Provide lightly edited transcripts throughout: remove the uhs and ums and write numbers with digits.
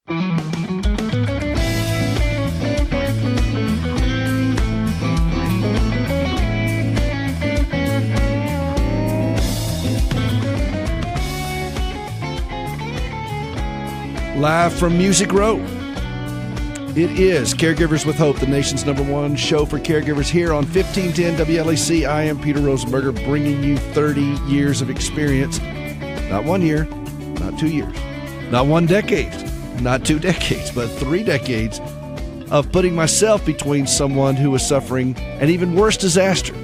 Live from Music Row. It is Caregivers with Hope, the nation's #1 show for caregivers here on 1510 WLAC. I am Peter Rosenberger, bringing you 30 years of experience. Not 1 year, not 2 years, not 1 decade, not 2 decades, but 3 decades of putting myself between someone who is suffering an even worse disaster.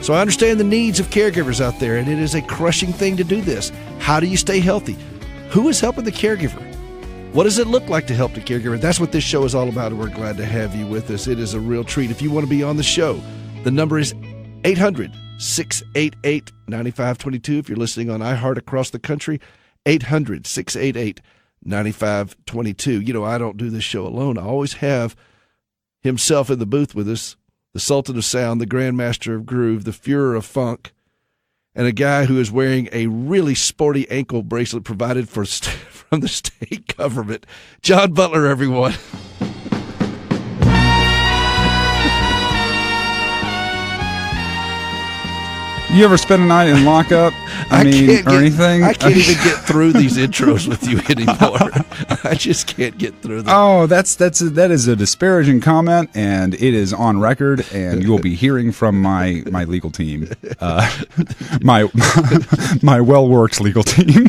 So I understand the needs of caregivers out there, and it is a crushing thing to do this. How do you stay healthy? Who is helping the caregiver? What does it look like to help the caregiver? That's what this show is all about, and we're glad to have you with us. It is a real treat. If you want to be on the show, the number is 800-688-9522. If you're listening on iHeart across the country, 800-688-9522. You know, I don't do this show alone. I always have himself in the booth with us, the Sultan of Sound, the Grandmaster of Groove, the Fuhrer of Funk, and a guy who is wearing a really sporty ankle bracelet provided from the state government. John Butler, everyone. You ever spend a night in lockup? Anything? I can't even get through these intros with you anymore. I just can't get through them. Oh, that is a disparaging comment, and it is on record, and you'll be hearing from my legal team, my well-worked legal team.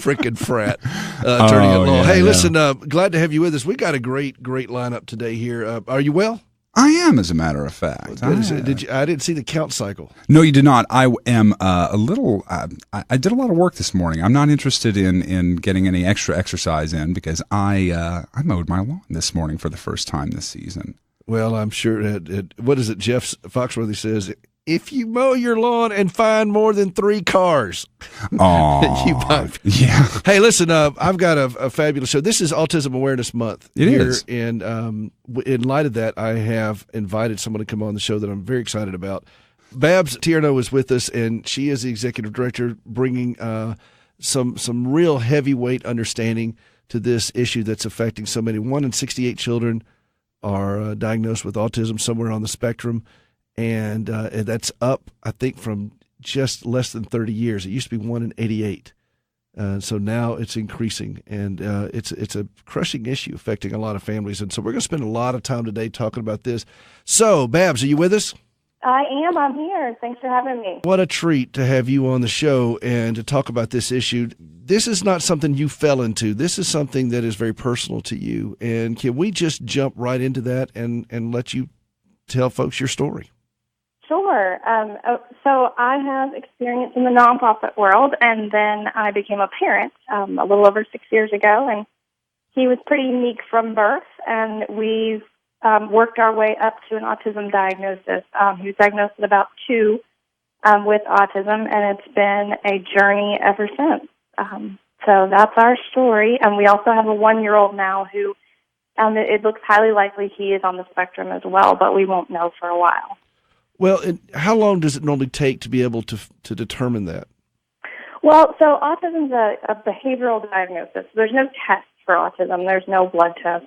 Frickin' frat attorney at law. Yeah, hey, yeah. listen, glad to have you with us. We got a great lineup today here. Are you well? I am, as a matter of fact. I didn't see the count cycle. No, you did not. I am a little. I did a lot of work this morning. I'm not interested in getting any extra exercise in because I mowed my lawn this morning for the first time this season. Well, I'm sure. What is it? Jeff Foxworthy says, if you mow your lawn and find more than 3 cars, oh, you might. Yeah. Hey, listen, I've got a fabulous show. This is Autism Awareness Month. It is. And in light of that, I have invited someone to come on the show that I'm very excited about. Babs Tierno is with us, and she is the executive director, bringing some real heavyweight understanding to this issue that's affecting so many. 1 in 68 children are diagnosed with autism somewhere on the spectrum. And that's up, I think, from just less than 30 years. It used to be 1 in 88. So now it's increasing, and it's a crushing issue affecting a lot of families. And so we're going to spend a lot of time today talking about this. So, Babs, are you with us? I am. I'm here. Thanks for having me. What a treat to have you on the show and to talk about this issue. This is not something you fell into. This is something that is very personal to you. And can we just jump right into that and let you tell folks your story? Sure. So I have experience in the nonprofit world, and then I became a parent a little over 6 years ago, and he was pretty unique from birth, and we've worked our way up to an autism diagnosis. He was diagnosed at about 2 with autism, and it's been a journey ever since. So that's our story, and we also have a 1-year-old now who it looks highly likely he is on the spectrum as well, but we won't know for a while. Well, and how long does it normally take to be able to determine that? Well, so autism is a behavioral diagnosis. There's no test for autism. There's no blood test.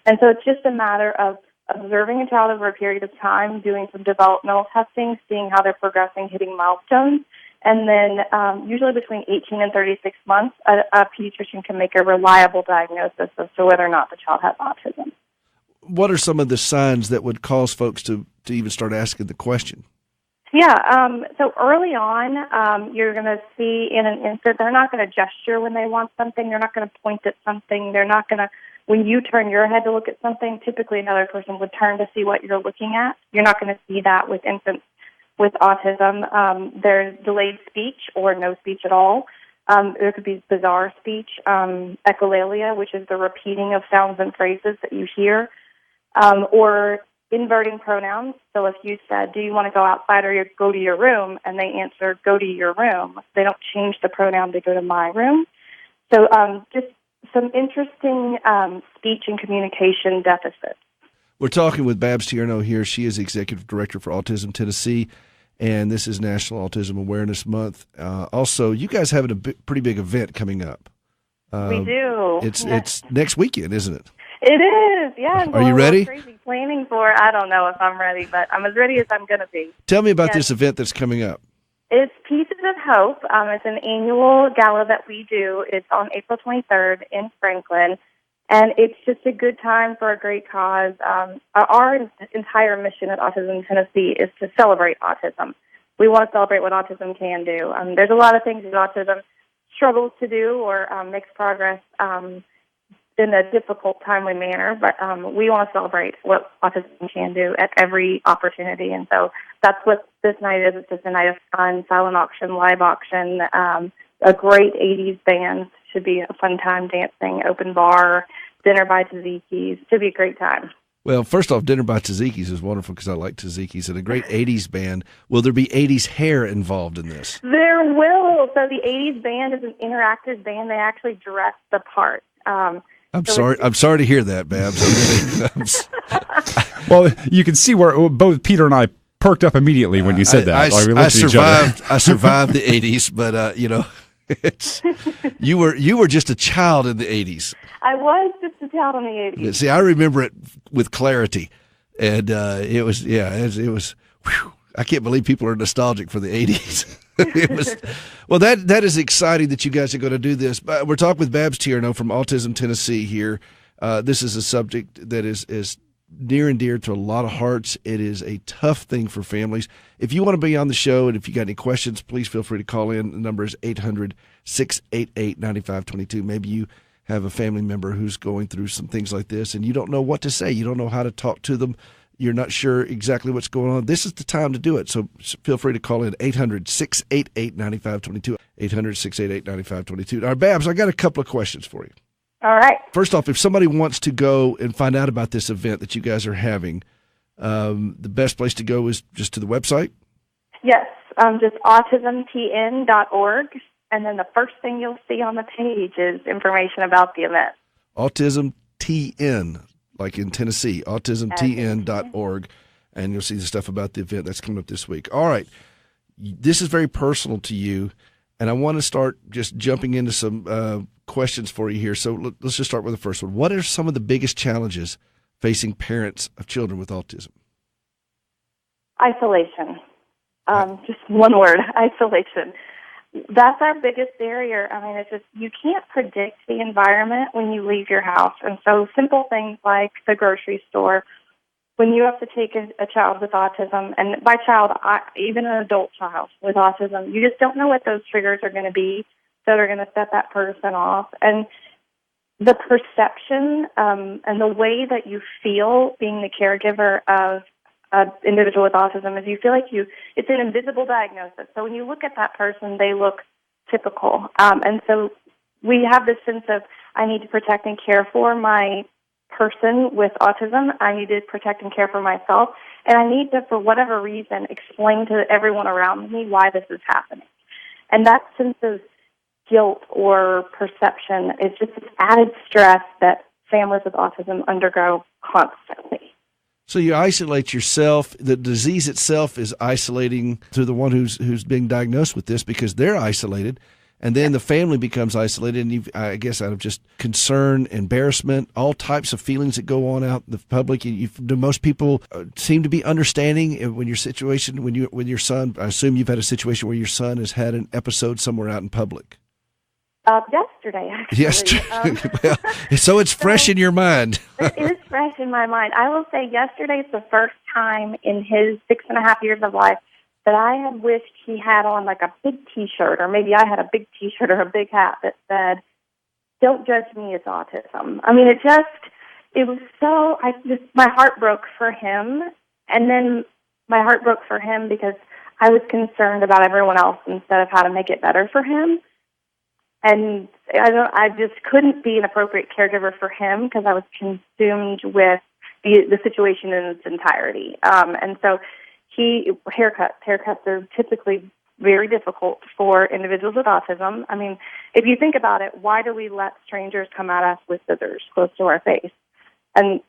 And so it's just a matter of observing a child over a period of time, doing some developmental testing, seeing how they're progressing, hitting milestones, and then usually between 18 and 36 months, a pediatrician can make a reliable diagnosis as to whether or not the child has autism. What are some of the signs that would cause folks to even start asking the question? Yeah, so early on, you're going to see in an infant, they're not going to gesture when they want something. They're not going to point at something. They're not going to, when you turn your head to look at something, typically another person would turn to see what you're looking at. You're not going to see that with infants with autism. There's delayed speech or no speech at all. There could be bizarre speech, echolalia, which is the repeating of sounds and phrases that you hear, or inverting pronouns. So if you said, do you want to go outside or go to your room, and they answer, go to your room, they don't change the pronoun to go to my room. So just some interesting speech and communication deficits. We're talking with Babs Tierno here. She is Executive Director for Autism Tennessee, and this is National Autism Awareness Month. Also, you guys have a pretty big event coming up. We do. It's next weekend, isn't it? It is, yeah. Are you ready? Crazy planning for. I don't know if I'm ready, but I'm as ready as I'm going to be. Tell me about this event that's coming up. It's Pieces of Hope. It's an annual gala that we do. It's on April 23rd in Franklin, and it's just a good time for a great cause. Our entire mission at Autism Tennessee is to celebrate autism. We want to celebrate what autism can do. There's a lot of things that autism struggles to do or makes progress in a difficult, timely manner, but we want to celebrate what autism can do at every opportunity, and so that's what this night is. It's just a night of fun, silent auction, live auction, a great 80s band. Should be a fun time dancing, open bar, dinner by Tzatziki's. Should be a great time. Well, first off, dinner by Tzatziki's is wonderful because I like Tzatziki's, and a great 80s band. Will there be 80s hair involved in this? There will. So the 80s band is an interactive band. They actually dress the part. I'm sorry to hear that, Babs. Well, you can see where both Peter and I perked up immediately when you said that. I survived the 80s, but you were just a child in the 80s. I was just a child in the 80s. See, I remember it with clarity, and it was. Whew, I can't believe people are nostalgic for the 80s. It was, well, that is exciting that you guys are going to do this. But we're talking with Babs Tierno from Autism Tennessee here. This is a subject that is near and dear to a lot of hearts. It is a tough thing for families. If you want to be on the show and if you got any questions, please feel free to call in. The number is 800-688-9522. Maybe you have a family member who's going through some things like this and you don't know what to say. You don't know how to talk to them. You're not sure exactly what's going on. This is the time to do it. So feel free to call in 800-688-9522. 800-688-9522. All right, Babs, I got a couple of questions for you. All right. First off, if somebody wants to go and find out about this event that you guys are having, the best place to go is just to the website? Yes, just autismtn.org. And then the first thing you'll see on the page is information about the event. Autism TN. Like in Tennessee, autismtn.org, and you'll see the stuff about the event that's coming up this week. All right. This is very personal to you, and I want to start just jumping into some questions for you here. So let's just start with the first one. What are some of the biggest challenges facing parents of children with autism? Isolation. Just one word, isolation. That's our biggest barrier. I mean, it's just you can't predict the environment when you leave your house. And so simple things like the grocery store, when you have to take a child with autism, and by child, even an adult child with autism, you just don't know what those triggers are going to be that are going to set that person off. And the perception and the way that you feel being the caregiver of an individual with autism is you feel like it's an invisible diagnosis. So when you look at that person, they look typical. And so we have this sense of, I need to protect and care for my person with autism. I need to protect and care for myself. And I need to, for whatever reason, explain to everyone around me why this is happening. And that sense of guilt or perception is just this added stress that families with autism undergo constantly. So you isolate yourself. The disease itself is isolating to the one who's being diagnosed with this because they're isolated, and then the family becomes isolated. And I guess out of just concern, embarrassment, all types of feelings that go on out in the public. Most people seem to be understanding when your situation, when your son. I assume you've had a situation where your son has had an episode somewhere out in public. Yesterday, actually. Yesterday. Well, so it's fresh in your mind. It is fresh in my mind. I will say yesterday is the first time in his 6.5 years of life that I had wished he had on like a big T-shirt, or maybe I had a big T-shirt or a big hat that said, "Don't judge me, it's autism." I mean, it was so, my heart broke for him, and then my heart broke for him because I was concerned about everyone else instead of how to make it better for him. And I just couldn't be an appropriate caregiver for him because I was consumed with the situation in its entirety. And so haircuts are typically very difficult for individuals with autism. I mean, if you think about it, why do we let strangers come at us with scissors close to our face? And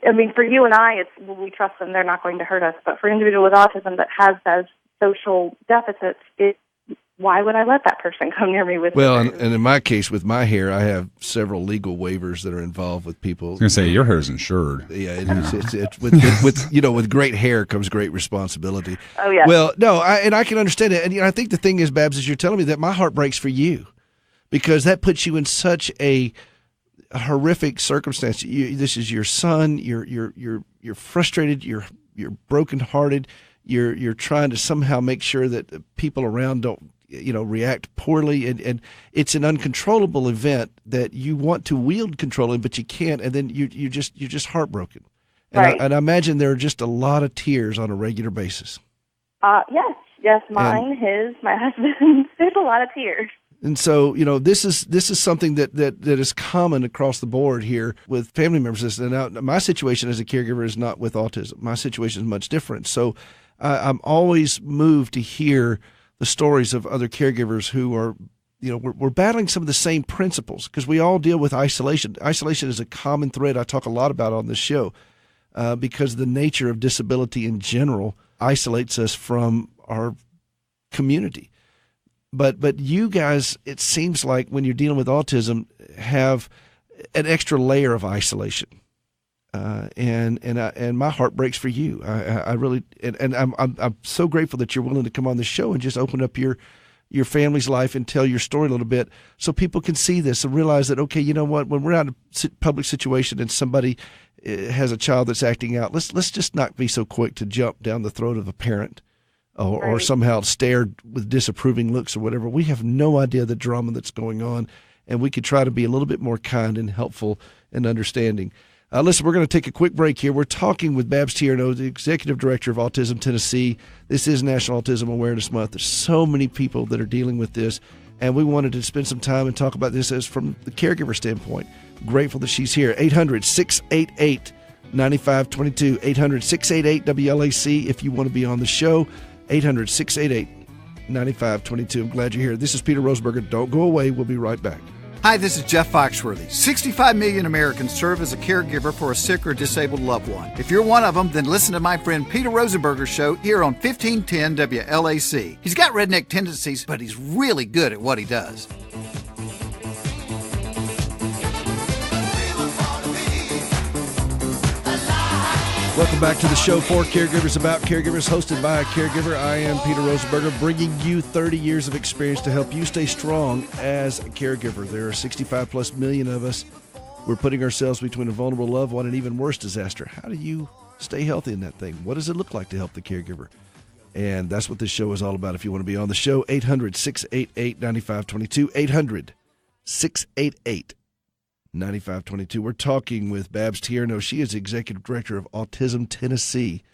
I mean, for you and I, we trust them, they're not going to hurt us. But for an individual with autism that has those social deficits, why would I let that person come near me with Well, scissors? and in my case with my hair, I have several legal waivers that are involved with people. I was going to say, your hair is insured. Yeah, it is. It's with great hair comes great responsibility. Oh, yeah. Well, no, I can understand it. And I think the thing is, Babs, is you're telling me that my heart breaks for you because that puts you in such a horrific circumstance. This is your son. You're frustrated. You're brokenhearted. You're trying to somehow make sure that the people around don't react poorly, and it's an uncontrollable event that you want to wield control in, but you can't, and then you're just heartbroken. And Right. I imagine there are just a lot of tears on a regular basis. Yes, mine, his, my husband's. There's a lot of tears. And so, this is something that is common across the board here with family members. And now, my situation as a caregiver is not with autism. My situation is much different. So I'm always moved to hear the stories of other caregivers who are, we're battling some of the same principles because we all deal with isolation. Isolation is a common thread I talk a lot about on this show because the nature of disability in general isolates us from our community. But you guys, it seems like when you're dealing with autism, have an extra layer of isolation. And my heart breaks for you. I really, and I'm so grateful that you're willing to come on the show and just open up your family's life and tell your story a little bit so people can see this and realize that, okay, you know what, when we're out in a public situation and somebody has a child that's acting out, let's just not be so quick to jump down the throat of a parent or somehow stare with disapproving looks or whatever. We have no idea the drama that's going on, and we could try to be a little bit more kind and helpful and understanding. Listen, we're going to take a quick break here. We're talking with Babs Tierno, the Executive Director of Autism Tennessee. This is National Autism Awareness Month. There's so many people that are dealing with this, and we wanted to spend some time and talk about this as from the caregiver standpoint. Grateful that she's here. 800-688-9522. 800-688-WLAC if you want to be on the show. 800-688-9522. I'm glad you're here. This is Peter Rosenberger. Don't go away. We'll be right back. Hi, this is Jeff Foxworthy. 65 million Americans serve as a caregiver for a sick or disabled loved one. If you're one of them, then listen to my friend Peter Rosenberger's show here on 1510 WLAC. He's got redneck tendencies, but he's really good at what he does. Welcome back to the show for caregivers, about caregivers, hosted by a caregiver. I am Peter Rosenberger, bringing you 30 years of experience to help you stay strong as a caregiver. There are 65 plus million of us. We're putting ourselves between a vulnerable loved one and even worse disaster. How do you stay healthy in that thing? What does it look like to help the caregiver? And that's what this show is all about. If you want to be on the show, 800-688-9522, 800-688-9522. We're talking with Babs Tierno. She is Executive Director of Autism Tennessee.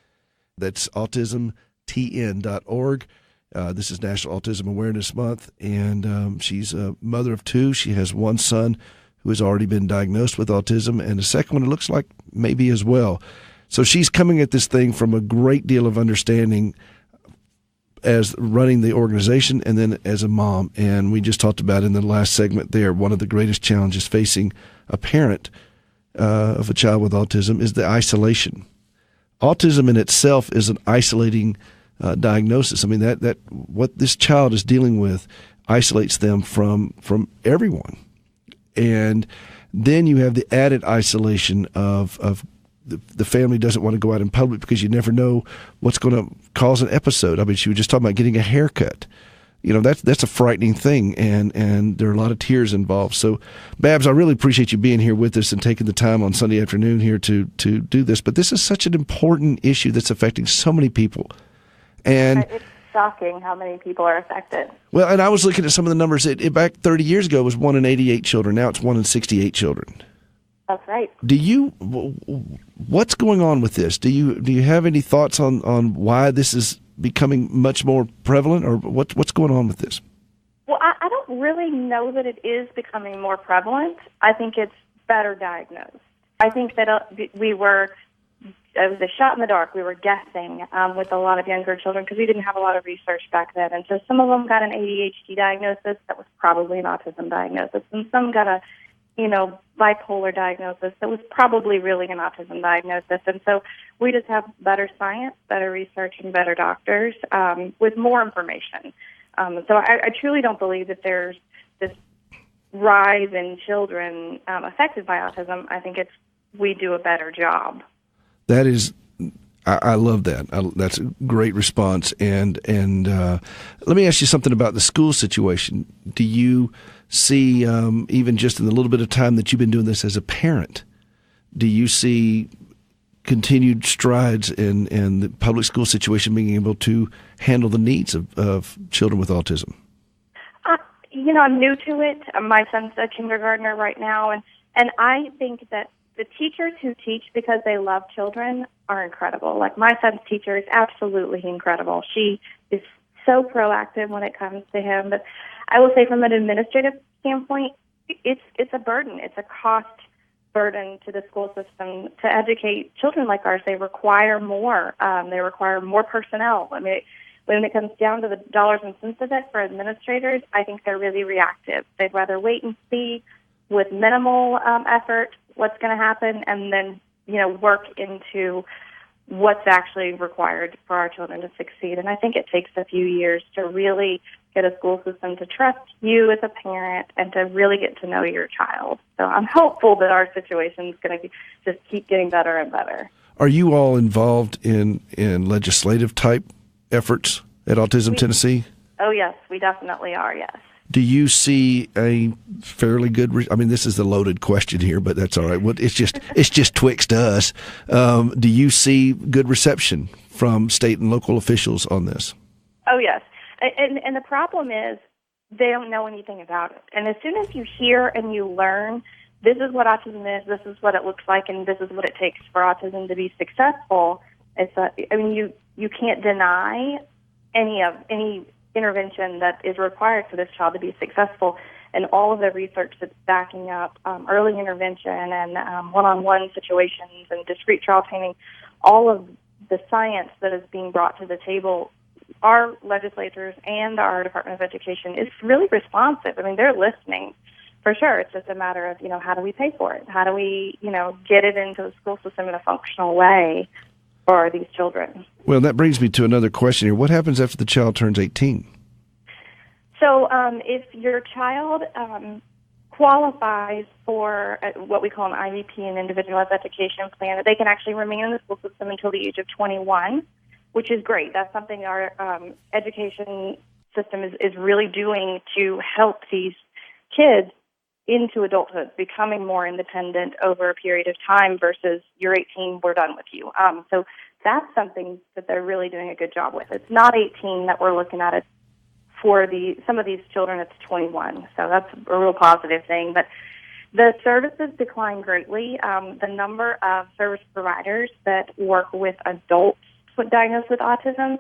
That's autismtn.org. This is National Autism Awareness Month, and she's a mother of two. She has one son who has already been diagnosed with autism, and a second one, it looks like, maybe as well. So she's coming at this thing from a great deal of understanding as running the organization and then as a mom. And we just talked about in the last segment there, one of the greatest challenges facing a parent of a child with autism is the isolation. Autism in itself is an isolating diagnosis. I mean, that what this child is dealing with isolates them from everyone. And then you have the added isolation of the family doesn't want to go out in public because you never know what's going to cause an episode. I mean, she was just talking about getting a haircut. You know, that's a frightening thing, and there are a lot of tears involved. So, Babs, I really appreciate you being here with us and taking the time on Sunday afternoon here to do this. But this is such an important issue that's affecting so many people. And It's shocking how many people are affected. Well, and I was looking at some of the numbers. It back 30 years ago, it was 1 in 88 children. Now it's 1 in 68 children. That's right. What's going on with this? Do you have any thoughts on why this is becoming much more prevalent, or what's going on with this? Well, I don't really know that it is becoming more prevalent. I think it's better diagnosed. I think that it was a shot in the dark. We were guessing with a lot of younger children because we didn't have a lot of research back then. And so some of them got an ADHD diagnosis that was probably an autism diagnosis, and some got a bipolar diagnosis that was probably really an autism diagnosis. And so we just have better science, better research, and better doctors with more information. So I truly don't believe that there's this rise in children affected by autism. I think we do a better job. That is, I love that. That's a great response. And let me ask you something about the school situation. Do you see, even just in the little bit of time that you've been doing this as a parent, do you see continued strides in the public school situation being able to handle the needs of children with autism? I'm new to it. My son's a kindergartner right now, and I think that the teachers who teach because they love children are incredible. Like, my son's teacher is absolutely incredible. She is so proactive when it comes to him. But I will say, from an administrative standpoint, it's a burden. It's a cost burden to the school system to educate children like ours. They require more. They require more personnel. I mean, when it comes down to the dollars and cents of it for administrators, I think they're really reactive. They'd rather wait and see with minimal effort what's going to happen, and then work into what's actually required for our children to succeed. And I think it takes a few years to really get a school system to trust you as a parent and to really get to know your child. So I'm hopeful that our situation is going to just keep getting better and better. Are you all involved in legislative type efforts at Autism Tennessee? Oh, yes, we definitely are, yes. Do you see a fairly good? This is the loaded question here, but that's all right. It's just twixt us. Do you see good reception from state and local officials on this? Oh, yes. And the problem is they don't know anything about it. And as soon as you hear and you learn, this is what autism is, this is what it looks like, and this is what it takes for autism to be successful, you can't deny any intervention that is required for this child to be successful, and all of the research that's backing up early intervention and one-on-one situations and discrete trial training, all of the science that is being brought to the table, our legislators and our Department of Education is really responsive. I mean, they're listening for sure. It's just a matter of, how do we pay for it? How do we, get it into the school system in a functional way for these children? Well, that brings me to another question here. What happens after the child turns 18? So if your child qualifies for what we call an IEP, an individualized education plan, they can actually remain in the school system until the age of 21, which is great. That's something our education system is really doing to help these kids into adulthood, becoming more independent over a period of time versus you're 18, we're done with you. So that's something that they're really doing a good job with. It's not 18 that we're looking at it for some of these children. It's 21. So that's a real positive thing. But the services decline greatly. The number of service providers that work with adults diagnosed with autism,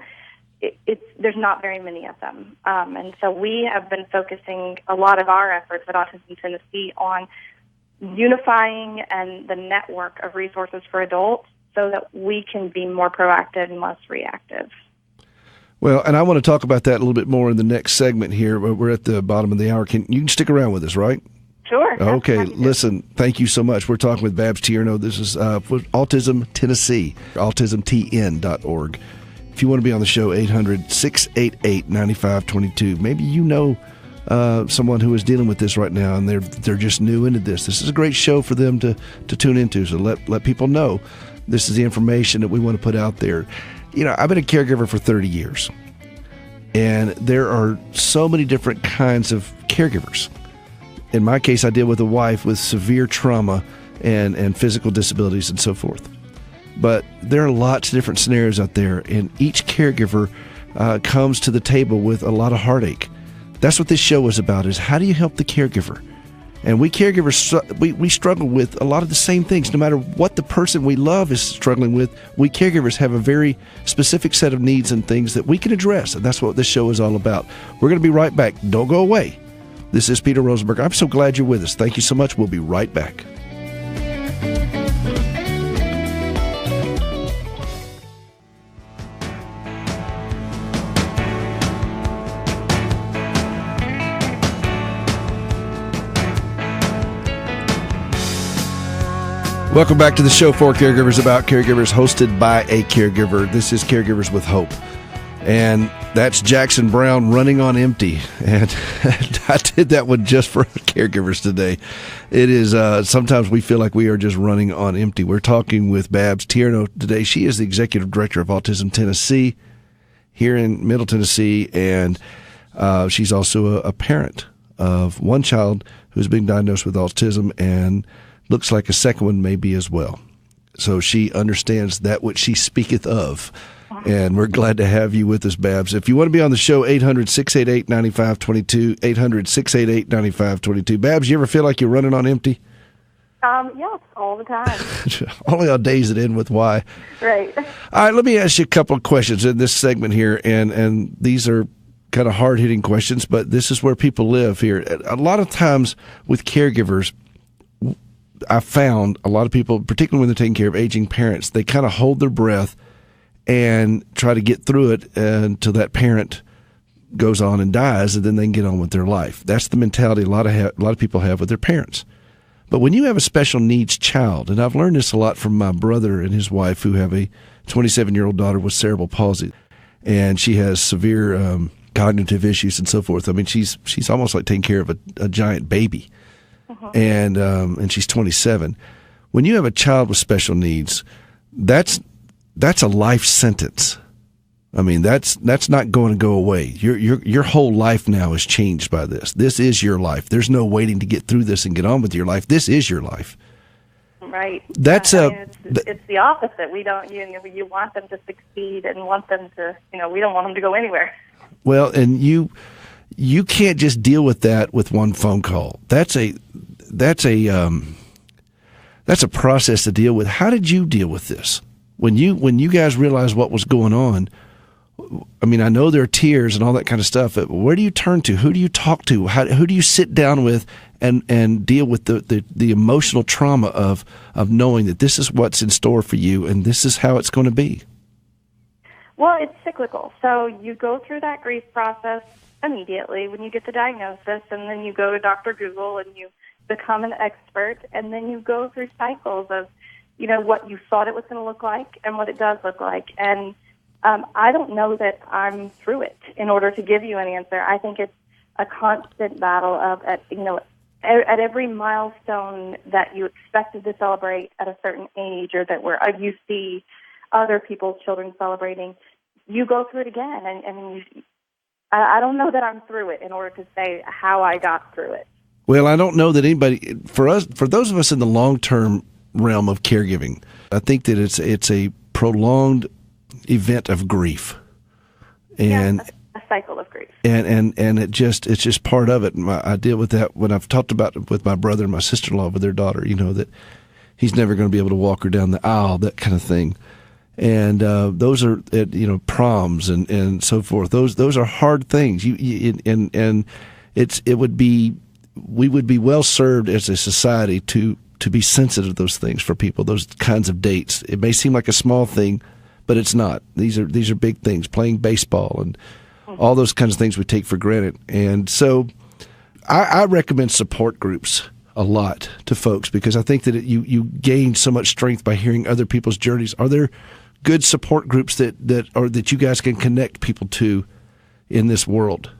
there's not very many of them. And so we have been focusing a lot of our efforts at Autism Tennessee on unifying and the network of resources for adults so that we can be more proactive and less reactive. Well, and I want to talk about that a little bit more in the next segment here. We're at the bottom of the hour. You can stick around with us, right? Sure. Okay, listen, thank you so much. We're talking with Babs Tierno. This is Autism Tennessee, autismtn.org. If you want to be on the show, 800-688-9522. Maybe you know someone who is dealing with this right now, and they're just new into this. This is a great show for them to tune into, so let people know this is the information that we want to put out there. I've been a caregiver for 30 years, and there are so many different kinds of caregivers. In my case, I deal with a wife with severe trauma and physical disabilities and so forth. But there are lots of different scenarios out there, and each caregiver comes to the table with a lot of heartache. That's what this show is about, is how do you help the caregiver? And we caregivers, we struggle with a lot of the same things. No matter what the person we love is struggling with, we caregivers have a very specific set of needs and things that we can address, and that's what this show is all about. We're going to be right back. Don't go away. This is Peter Rosenberg. I'm so glad you're with us. Thank you so much. We'll be right back. Welcome back to the show for caregivers, about caregivers, hosted by a caregiver. This is Caregivers with Hope. And that's Jackson Brown, Running on Empty. And I did that one just for caregivers today. It is, sometimes we feel like we are just running on empty. We're talking with Babs Tierno today. She is the Executive Director of Autism Tennessee here in Middle Tennessee. And she's also a parent of one child who's been diagnosed with autism and looks like a second one may be as well. So she understands that which she speaketh of. And we're glad to have you with us, Babs. If you want to be on the show, 800-688-9522, 800-688-9522. Babs, you ever feel like you're running on empty? Yes, all the time. Only on days that end with Y. Right. All right, let me ask you a couple of questions in this segment here, and these are kind of hard-hitting questions, but this is where people live here. A lot of times with caregivers, I found a lot of people, particularly when they're taking care of aging parents, they kind of hold their breath and try to get through it until that parent goes on and dies, and then they can get on with their life. That's the mentality a lot of people have with their parents. But when you have a special needs child, and I've learned this a lot from my brother and his wife, who have a 27-year-old daughter with cerebral palsy, and she has severe cognitive issues and so forth. I mean, she's almost like taking care of a giant baby, and she's 27. When you have a child with special needs, that's a life sentence. I mean, that's not going to go away. Your whole life now is changed by this. This is your life. There's no waiting to get through this and get on with your life. This is your life. Right. That's it's the opposite. We don't. You want them to succeed and want them to. We don't want them to go anywhere. Well, and you can't just deal with that with one phone call. That's a process to deal with. How did you deal with this? When you guys realized what was going on, I mean, I know there are tears and all that kind of stuff, but where do you turn to? Who do you talk to? Who do you sit down with and deal with the emotional trauma of knowing that this is what's in store for you and this is how it's going to be? Well, it's cyclical. So you go through that grief process immediately when you get the diagnosis, and then you go to Dr. Google and you become an expert, and then you go through cycles of what you thought it was going to look like and what it does look like. And I don't know that I'm through it in order to give you an answer. I think it's a constant battle of, at every milestone that you expected to celebrate at a certain age, or that where you see other people's children celebrating, you go through it again. And I don't know that I'm through it in order to say how I got through it. Well, I don't know that anybody, for those of us in the long-term realm of caregiving, I think that it's a prolonged event of grief, and a cycle of grief, and it's just part of it. And I deal with that when I've talked about it with my brother and my sister-in-law with their daughter. That he's never going to be able to walk her down the aisle, that kind of thing. And those are proms and so forth. Those are hard things. We would be well served as a society to be sensitive to those things for people, those kinds of dates. It may seem like a small thing, but it's not. These are big things, playing baseball and all those kinds of things we take for granted. And so I recommend support groups a lot to folks, because I think that you gain so much strength by hearing other people's journeys. Are there good support groups that you guys can connect people to in this world?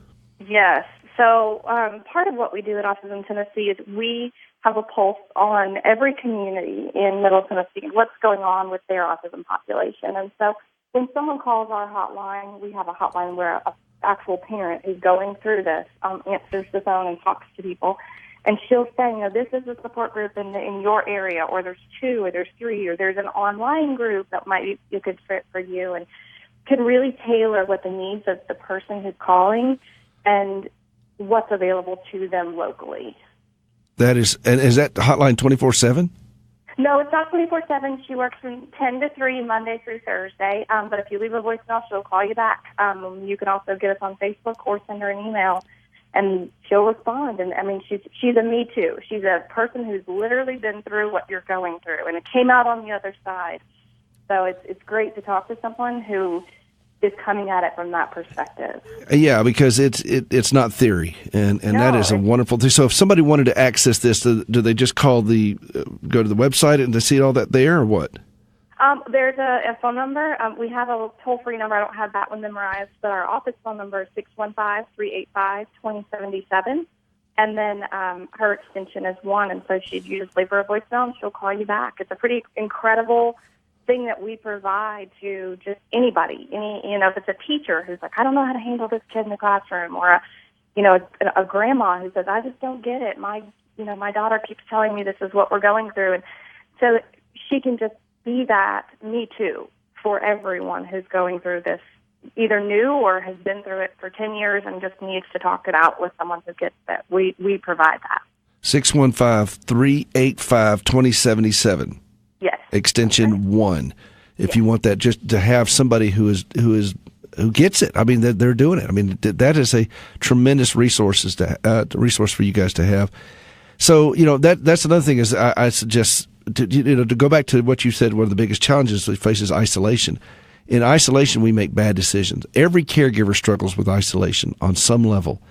Yes. So part of what we do at Autism Tennessee is we have a pulse on every community in Middle Tennessee, what's going on with their autism population. And so when someone calls our hotline, we have a hotline where an actual parent who's going through this answers the phone and talks to people. And she'll say, this is a support group in your area, or there's 2, or there's 3, or there's an online group that might be a good fit for you, and can really tailor what the needs of the person who's calling and what's available to them locally. That is, and is that hotline 24/7? No, it's not 24/7. She works from 10 to 3 Monday through Thursday. But if you leave a voicemail, she'll call you back. You can also get us on Facebook or send her an email, and she'll respond. And I mean, she's a me too. She's a person who's literally been through what you're going through, and it came out on the other side. So it's great to talk to someone who is coming at it from that perspective. Yeah, because it's not theory, and that is a wonderful thing. So if somebody wanted to access this, do they just go to the website and to see all that there, or what? There's a phone number. We have a toll-free number. I don't have that one memorized, but our office phone number is 615-385-2077. And then her extension is 1, and so you just leave her a voicemail, and she'll call you back. It's a pretty incredible thing that we provide to just anybody. If it's a teacher who's like, I don't know how to handle this kid in the classroom, or a grandma who says, I just don't get it. My daughter keeps telling me this is what we're going through, and so she can just be that me too for everyone who's going through this, either new or has been through it for 10 years and just needs to talk it out with someone who gets it. We provide that. 615-385-2077. Yes. Extension 1. If you want that, just to have somebody who gets it. I mean, they're doing it. I mean, that is a tremendous resource for you guys to have. So, that's another thing is I suggest to go back to what you said. One of the biggest challenges we face is isolation. In isolation, we make bad decisions. Every caregiver struggles with isolation on some level,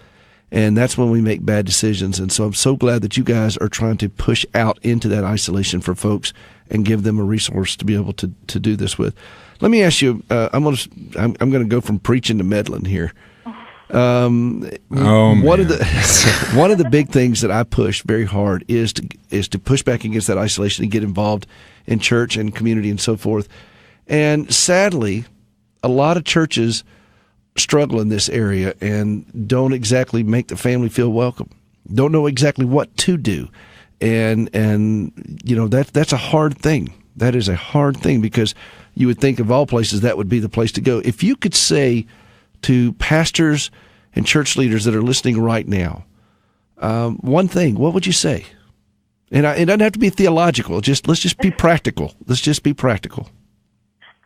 and that's when we make bad decisions. And so I'm so glad that you guys are trying to push out into that isolation for folks and give them a resource to be able to do this with. Let me ask you. I'm going to go from preaching to meddling here. One of the big things that I push very hard is to push back against that isolation and get involved in church and community and so forth. And sadly, a lot of churches struggle in this area and don't exactly make the family feel welcome. Don't know exactly what to do, and that's a hard thing. That is a hard thing, because you would think of all places that would be the place to go. If you could say to pastors and church leaders that are listening right now, one thing, what would you say? And it doesn't have to be theological. Let's just be practical. Let's just be practical.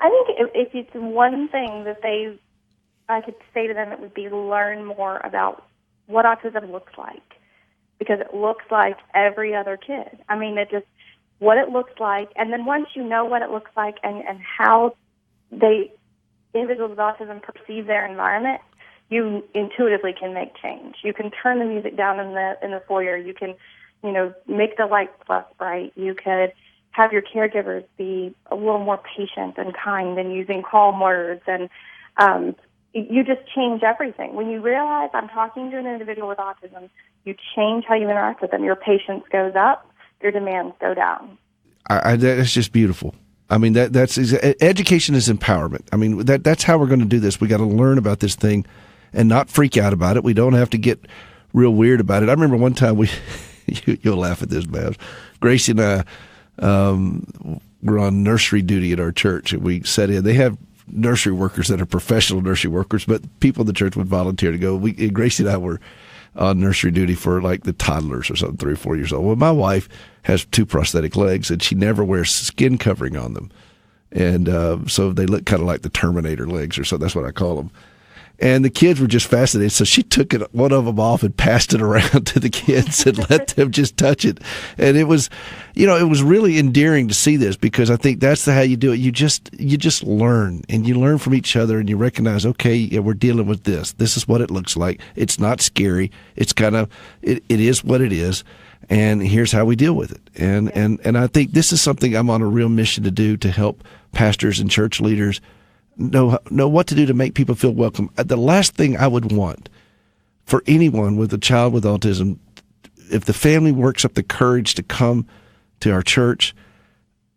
I think if it's one thing that I could say to them, it would be learn more about what autism looks like, because it looks like every other kid. I mean, what it looks like, and then once you know what it looks like and how individuals with autism perceive their environment, you intuitively can make change. You can turn the music down in the foyer. You can, make the lights less bright. You could have your caregivers be a little more patient and kind and using calm words, and you just change everything. When you realize I'm talking to an individual with autism, you change how you interact with them. Your patience goes up, your demands go down. That's just beautiful. I mean, education is empowerment. I mean, that's how we're going to do this. We got to learn about this thing and not freak out about it. We don't have to get real weird about it. I remember one time you'll laugh at this, Babs. Gracie and I were on nursery duty at our church, and we sat in. They have nursery workers that are professional nursery workers, but people in the church would volunteer to go. Gracie and I were on nursery duty for like the toddlers or something, 3 or 4 years old. Well, my wife has 2 prosthetic legs, and she never wears skin covering on them. And so they look kind of like the Terminator legs, or so. That's what I call them. And the kids were just fascinated. So she took one of them off and passed it around to the kids and let them just touch it. And it was, it was really endearing to see this, because I think that's how you do it. You just learn, and you learn from each other, and you recognize, okay, yeah, we're dealing with this. This is what it looks like. It's not scary. It's kind of, it is what it is. And here's how we deal with it. And I think this is something I'm on a real mission to do, to help pastors and church leaders know what to do to make people feel welcome. The last thing I would want for anyone with a child with autism, if the family works up the courage to come to our church,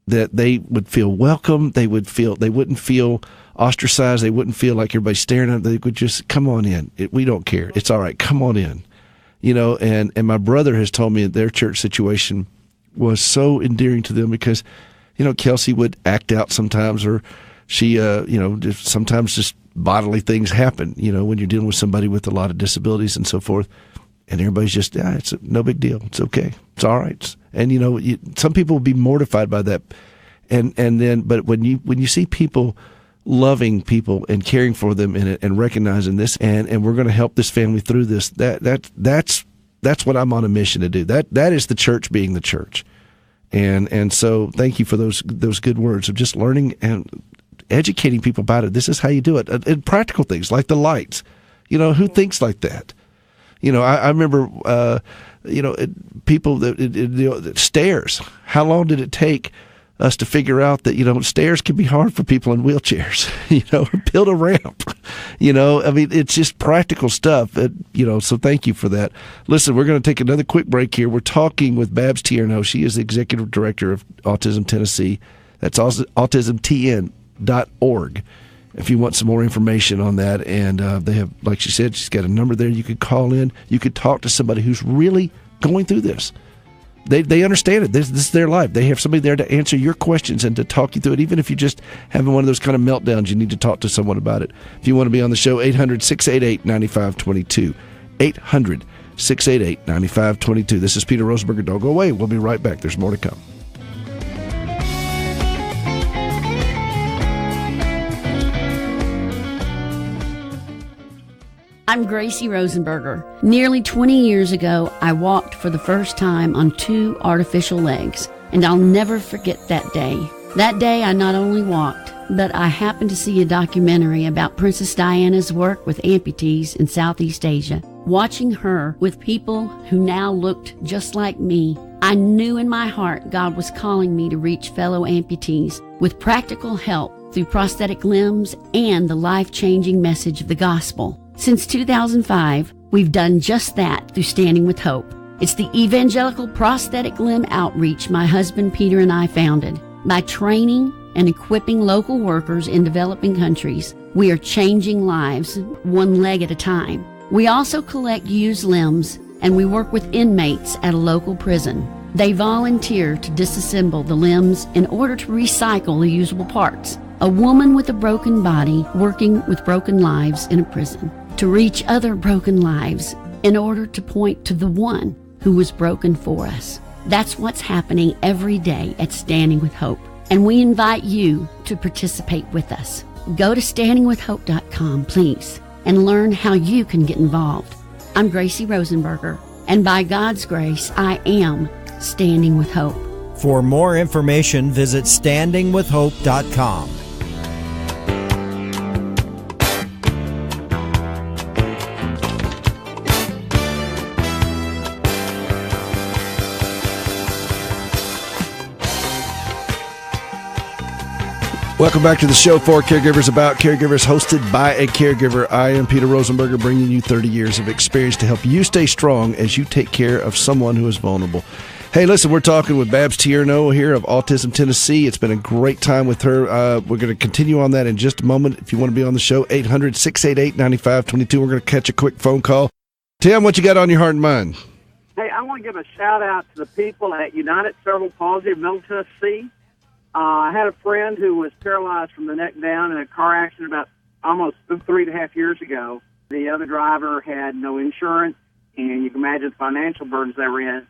that they would feel welcome. They wouldn't feel ostracized. They wouldn't feel like everybody's staring at them. They would just come on in. We don't care. It's all right. Come on in. And my brother has told me that their church situation was so endearing to them, because, Kelsey would act out sometimes, or she, sometimes just bodily things happen, when you're dealing with somebody with a lot of disabilities and so forth. And everybody's just, it's no big deal. It's okay. It's all right. And, some people will be mortified by that. But when you see people loving people and caring for them and recognizing this, and we're going to help this family through this, that's what I'm on a mission to do. That is the church being the church. And so thank you for those good words of just learning and educating people about it. This is how you do it. And practical things like the lights. Who thinks like that? I remember, people that stairs. How long did it take us to figure out that, stairs can be hard for people in wheelchairs, build a ramp, I mean, it's just practical stuff, so thank you for that. Listen, we're going to take another quick break here. We're talking with Babs Tierno. She is the Executive Director of Autism Tennessee. That's autismtn.org. If you want some more information on that, and they have, like she said, she's got a number there you could call in. You could talk to somebody who's really going through this. They understand it. This is their life. They have somebody there to answer your questions and to talk you through it. Even if you're just having one of those kind of meltdowns, you need to talk to someone about it. If you want to be on the show, 800-688-9522. 800-688-9522. This is Peter Rosenberger. Don't go away. We'll be right back. There's more to come. I'm Gracie Rosenberger. Nearly 20 years ago, I walked for the first time on 2 artificial legs, and I'll never forget that day. That day, I not only walked, but I happened to see a documentary about Princess Diana's work with amputees in Southeast Asia. Watching her with people who now looked just like me, I knew in my heart God was calling me to reach fellow amputees with practical help through prosthetic limbs and the life-changing message of the gospel. Since 2005, we've done just that through Standing with Hope. It's the evangelical prosthetic limb outreach my husband Peter and I founded. By training and equipping local workers in developing countries, we are changing lives one leg at a time. We also collect used limbs, and we work with inmates at a local prison. They volunteer to disassemble the limbs in order to recycle the usable parts. A woman with a broken body working with broken lives in a prison to reach other broken lives in order to point to the one who was broken for us. That's what's happening every day at Standing with Hope, and we invite you to participate with us. Go to standingwithhope.com, please, and learn how you can get involved. I'm Gracie Rosenberger, and by God's grace, I am Standing with Hope. For more information, visit standingwithhope.com. Welcome back to the show for Caregivers, about caregivers, hosted by a caregiver. I am Peter Rosenberger, bringing you 30 years of experience to help you stay strong as you take care of someone who is vulnerable. Hey, listen, we're talking with Babs Tierno here of Autism Tennessee. It's been a great time with her. We're going to continue on that in just a moment. If you want to be on the show, 800-688-9522. We're going to catch a quick phone call. Tim, what you got on your heart and mind? Hey, I want to give a shout-out to the people at United Cerebral Palsy of Middle Tennessee. I had a friend who was paralyzed from the neck down in a car accident about almost 3.5 years ago. The other driver had no insurance, and you can imagine the financial burdens they were in.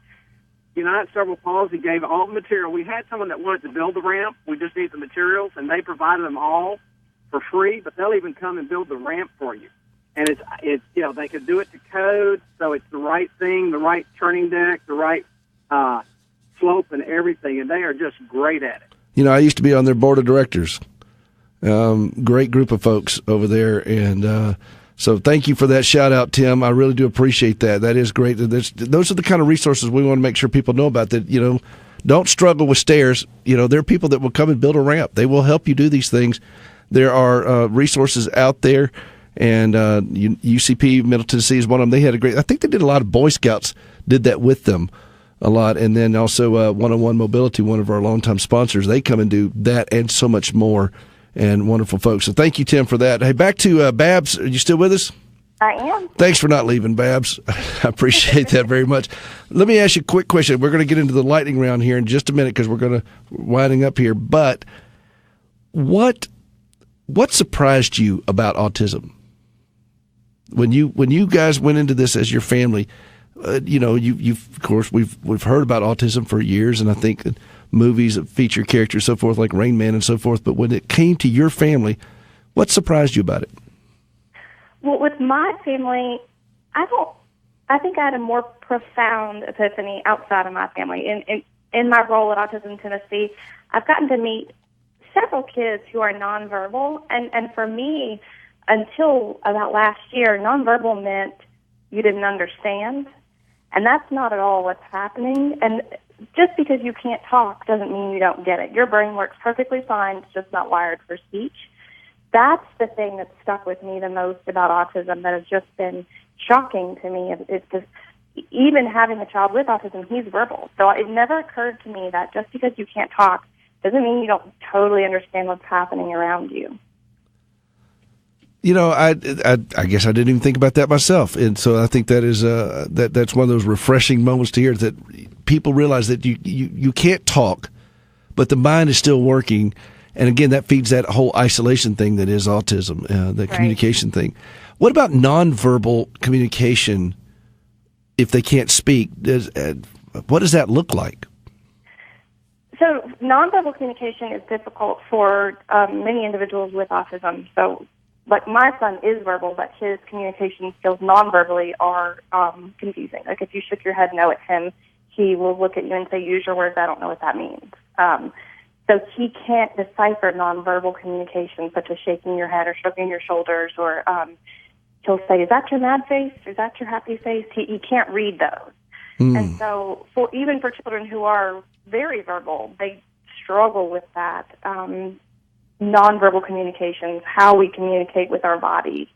United Cerebral Palsy gave all the material. We had someone that wanted to build the ramp. We just need the materials, and they provided them all for free, but they'll even come and build the ramp for you. And it's they could do it to code, so it's the right thing, the right turning deck, the right slope and everything, and they are just great at it. I used to be on their board of directors. Great group of folks over there. And so thank you for that shout out, Tim. I really do appreciate that. That is great. Those are the kind of resources we want to make sure people know about, that, don't struggle with stairs. There are people that will come and build a ramp. They will help you do these things. There are resources out there. And UCP Middle Tennessee is one of them. They had I think they did a lot of Boy Scouts did that with them a lot. And then also One-on-One Mobility, one of our longtime sponsors, they come and do that and so much more, and wonderful folks. So thank you, Tim, for that. Hey, back to Babs. Are you still with us? I am. Thanks for not leaving, Babs. I appreciate that very much. Let me ask you a quick question. We're going to get into the lightning round here in just a minute because we're winding up here. But what surprised you about autism? When you guys went into this as your family, you've of course we've heard about autism for years, and I think movies that feature characters so forth like Rain Man and so forth. But when it came to your family, what surprised you about it? Well, with my family, I think I had a more profound epiphany outside of my family. In my role at Autism Tennessee, I've gotten to meet several kids who are nonverbal, and for me, until about last year, nonverbal meant you didn't understand. And that's not at all what's happening. And just because you can't talk doesn't mean you don't get it. Your brain works perfectly fine. It's just not wired for speech. That's the thing that's stuck with me the most about autism that has just been shocking to me. It's just, even having a child with autism, he's verbal. So it never occurred to me that just because you can't talk doesn't mean you don't totally understand what's happening around you. You know, I guess I didn't even think about that myself, and so I think that is that's one of those refreshing moments to hear, that people realize that you can't talk, but the mind is still working, and again, that feeds that whole isolation thing that is autism, the Right. communication thing. What about nonverbal communication if they can't speak? What does that look like? So nonverbal communication is difficult for many individuals with autism. So, like, my son is verbal, but his communication skills nonverbally are confusing. Like, if you shook your head no at him, he will look at you and say, use your words, I don't know what that means. So he can't decipher nonverbal communication, such as shaking your head or shrugging your shoulders, or he'll say, is that your mad face? Is that your happy face? He can't read those. And so even for children who are very verbal, they struggle with that. Nonverbal communications, how we communicate with our bodies,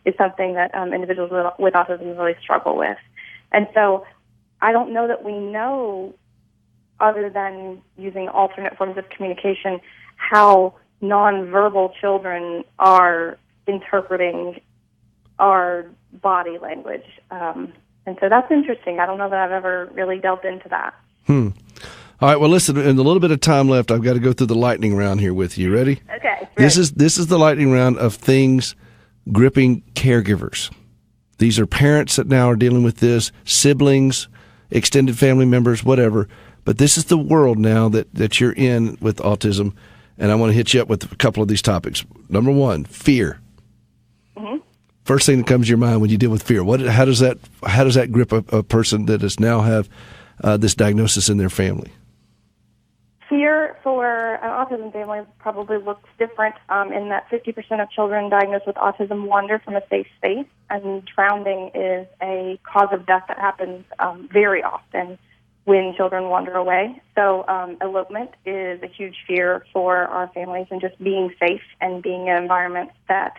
is something that individuals with autism really struggle with. And so I don't know that we know, other than using alternate forms of communication, how nonverbal children are interpreting our body language. And so that's interesting. I don't know that I've ever really delved into that. All right, well, listen, in the little bit of time left, I've got to go through the lightning round here with you. Ready? Okay. This is the lightning round of things gripping caregivers. These are parents that now are dealing with this, siblings, extended family members, whatever. But this is the world now that you're in with autism, and I want to hit you up with a couple of these topics. Number one, fear. Mm-hmm. First thing that comes to your mind when you deal with fear. How does that grip a person that has now have this diagnosis in their family? Fear for an autism family probably looks different in that 50% of children diagnosed with autism wander from a safe space, and drowning is a cause of death that happens very often when children wander away. So elopement is a huge fear for our families, and just being safe and being in environments that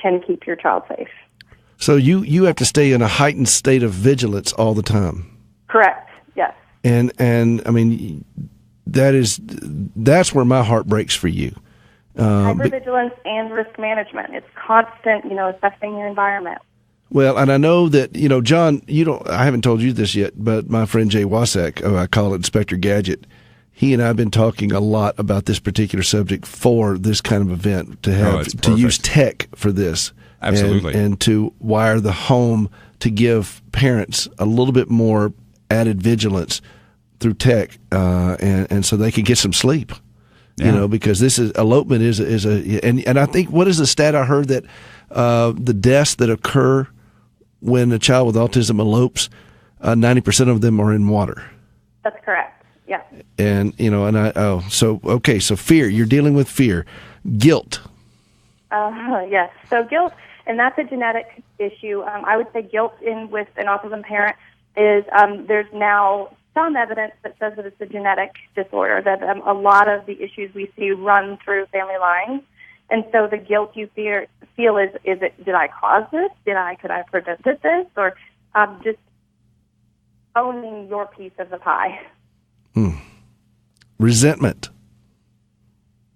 can keep your child safe. So you have to stay in a heightened state of vigilance all the time. Correct, yes. And I mean, that's where my heart breaks for you. Hypervigilance and risk management. It's constant, assessing your environment. Well, and I know that, John, I haven't told you this yet, but my friend Jay Wasak, I call it Inspector Gadget, he and I have been talking a lot about this particular subject for this kind of event, to use tech for this. Absolutely. And to wire the home to give parents a little bit more added vigilance through tech, and so they can get some sleep. Yeah. Because this is elopement and I think, what is the stat I heard, that the deaths that occur when a child with autism elopes, 90% of them are in water. That's correct. Yeah. And so fear. You're dealing with fear, guilt. Yes. So guilt, and that's a genetic issue. I would say guilt with an autism parent is there's now some evidence that says that it's a genetic disorder, that a lot of the issues we see run through family lines. And so the guilt you feel is it, did I cause this? Could I have prevented this? Or just owning your piece of the pie. Resentment.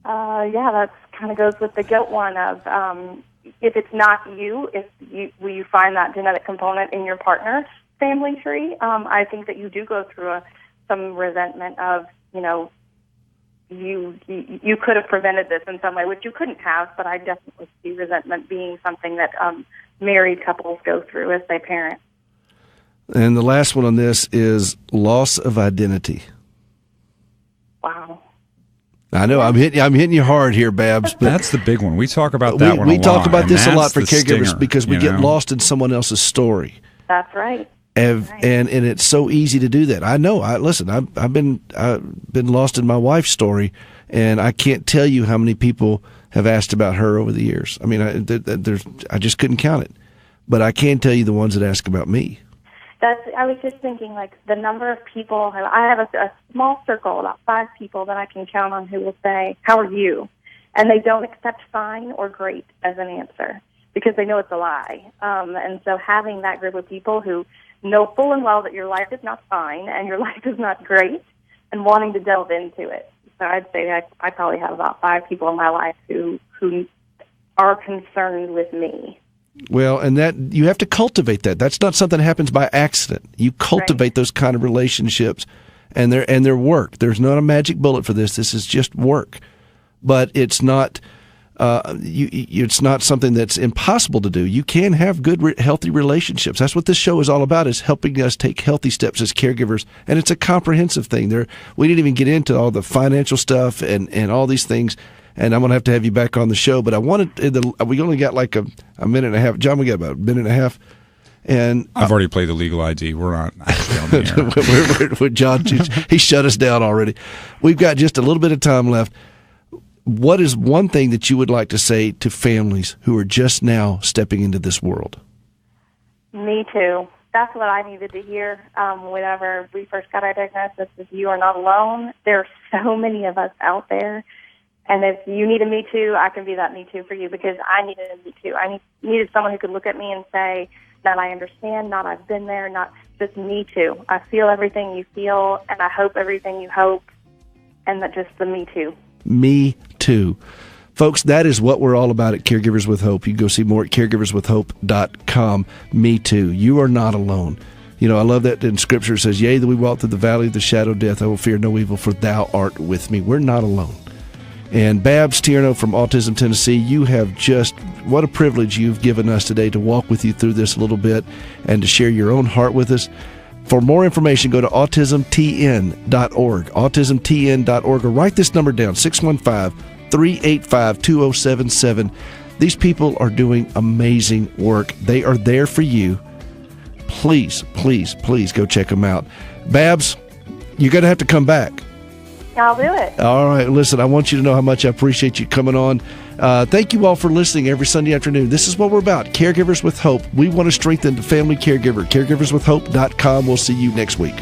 That kind of goes with the guilt one of if it's not you, will you find that genetic component in your partner's family tree? I think that you do go through some resentment of, you could have prevented this in some way, which you couldn't have, but I definitely see resentment being something that married couples go through as they parent. And the last one on this is loss of identity. Wow. I know I'm hitting you hard here, Babs. But that's the big one. We talk about that one. We talk about this a lot for the caregivers stinger, because we get lost in someone else's story. That's right. And it's so easy to do that. I know. I've been lost in my wife's story, and I can't tell you how many people have asked about her over the years. I mean, I just couldn't count it. But I can tell you the ones that ask about me. I was just thinking, like, the number of people, I have a small circle, about 5 people that I can count on who will say, how are you? And they don't accept fine or great as an answer because they know it's a lie. And so having that group of people who know full and well that your life is not fine and your life is not great and wanting to delve into it. So I'd say I probably have about 5 people in my life who are concerned with me. Well, and that you have to cultivate that. That's not something that happens by accident. You cultivate those kind of relationships, and they're work. There's not a magic bullet for this. This is just work, but it's not. It's not something that's impossible to do. You can have good, healthy relationships. That's what this show is all about: is helping us take healthy steps as caregivers. And it's a comprehensive thing. We didn't even get into all the financial stuff and all these things. And I'm going to have you back on the show. But I wanted we only got like a minute and a half. John, we got about a minute and a half. And I've already played the legal ID. We're not actually on the air. we're John, he shut us down already. We've got just a little bit of time left. What is one thing that you would like to say to families who are just now stepping into this world? Me too. That's what I needed to hear whenever we first got our diagnosis, is you are not alone. There are so many of us out there. And if you need a Me Too, I can be that Me Too for you, because I needed a Me Too. I needed someone who could look at me and say, not I understand, not I've been there, not just Me Too. I feel everything you feel, and I hope everything you hope, and that just the Me Too. Me Too. Folks, that is what we're all about at Caregivers with Hope. You can go see more at caregiverswithhope.com. Me Too. You are not alone. You know, I love that in Scripture it says, yea, though we walk through the valley of the shadow of death, I will fear no evil, for thou art with me. We're not alone. And Babs Tierno from Autism Tennessee, you have what a privilege you've given us today to walk with you through this a little bit and to share your own heart with us. For more information, go to autismtn.org, autismtn.org, or write this number down, 615-385-2077. These people are doing amazing work. They are there for you. Please, please, please go check them out. Babs, you're going to have to come back. I'll do it. All right. Listen, I want you to know how much I appreciate you coming on. Thank you all for listening every Sunday afternoon. This is what we're about, Caregivers with Hope. We want to strengthen the family caregiver. Caregiverswithhope.com. We'll see you next week.